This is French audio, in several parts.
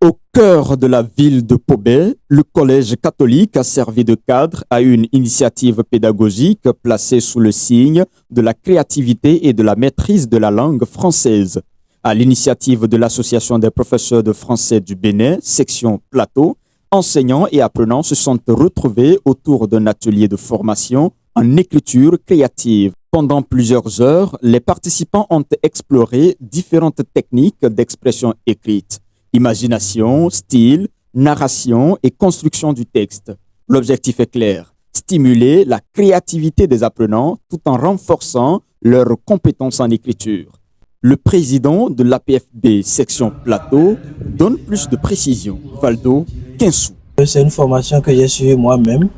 Au cœur de la ville de Pobé, le collège catholique a servi de cadre à une initiative pédagogique placée sous le signe de la créativité et de la maîtrise de la langue française. À l'initiative de l'Association des professeurs de français du Bénin, section Plateau, enseignants et apprenants se sont retrouvés autour d'un atelier de formation en écriture créative. Pendant plusieurs heures, les participants ont exploré différentes techniques d'expression écrite. Imagination, style, narration et construction du texte. L'objectif est clair, stimuler la créativité des apprenants tout en renforçant leurs compétences en écriture. Le président de l'APFB section Plateau donne plus de précisions. Valdo Kinsou. C'est une formation que j'ai suivie moi-même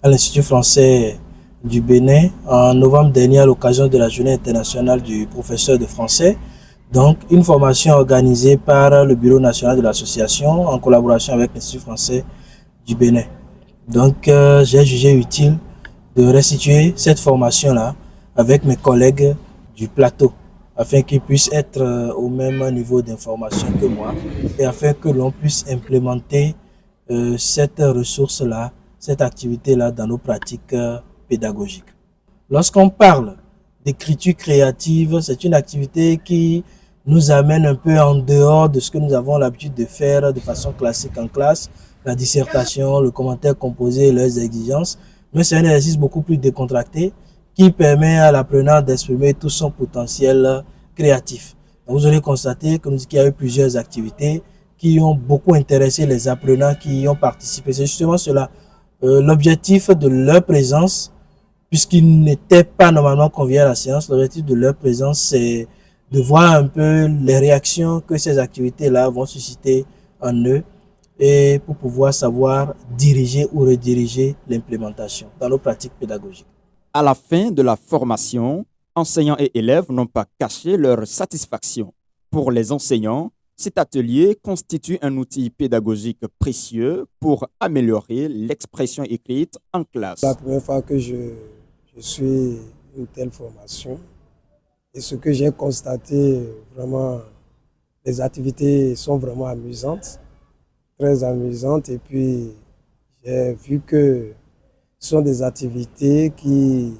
à l'Institut français du Bénin en novembre dernier à l'occasion de la Journée internationale du professeur de français. Donc, une formation organisée par le Bureau national de l'association en collaboration avec l'Institut français du Bénin. Donc, j'ai jugé utile de restituer cette formation-là avec mes collègues du plateau afin qu'ils puissent être au même niveau d'information que moi et afin que l'on puisse implémenter cette ressource-là, cette activité-là dans nos pratiques pédagogiques. Lorsqu'on parle d'écriture créative, c'est une activité qui nous amène un peu en dehors de ce que nous avons l'habitude de faire de façon classique en classe, la dissertation, le commentaire composé, leurs exigences. Mais c'est un exercice beaucoup plus décontracté qui permet à l'apprenant d'exprimer tout son potentiel créatif. Donc vous aurez constaté qu'il y a eu plusieurs activités qui ont beaucoup intéressé les apprenants qui y ont participé. C'est justement cela. L'objectif de leur présence, puisqu'ils n'étaient pas normalement conviés à la séance, l'objectif de leur présence, c'est de voir un peu les réactions que ces activités-là vont susciter en eux et pour pouvoir savoir diriger ou rediriger l'implémentation dans nos pratiques pédagogiques. À la fin de la formation, enseignants et élèves n'ont pas caché leur satisfaction. Pour les enseignants, cet atelier constitue un outil pédagogique précieux pour améliorer l'expression écrite en classe. C'est la première fois que je suis une telle formation. Et ce que j'ai constaté, vraiment, les activités sont vraiment amusantes, très amusantes. Et puis, j'ai vu que ce sont des activités qui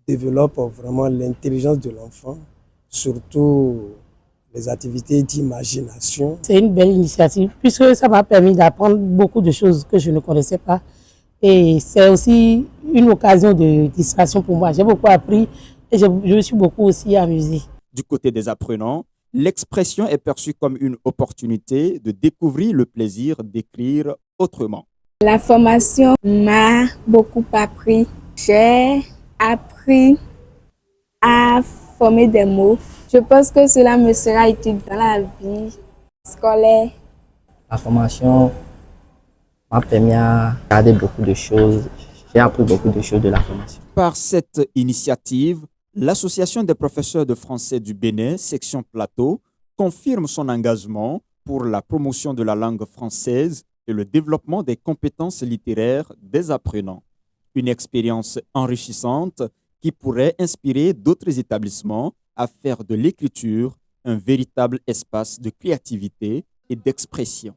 développent vraiment l'intelligence de l'enfant, surtout les activités d'imagination. C'est une belle initiative puisque ça m'a permis d'apprendre beaucoup de choses que je ne connaissais pas. Et c'est aussi une occasion de distraction pour moi. J'ai beaucoup appris et je me suis beaucoup aussi amusée. Du côté des apprenants, l'expression est perçue comme une opportunité de découvrir le plaisir d'écrire autrement. La formation m'a beaucoup appris. J'ai appris à former des mots. Je pense que cela me sera utile dans la vie scolaire. La formation m'a permis à regarder beaucoup de choses. J'ai appris beaucoup de choses de la formation. Par cette initiative, l'Association des professeurs de français du Bénin, section Plateau, confirme son engagement pour la promotion de la langue française et le développement des compétences littéraires des apprenants. Une expérience enrichissante qui pourrait inspirer d'autres établissements à faire de l'écriture un véritable espace de créativité et d'expression.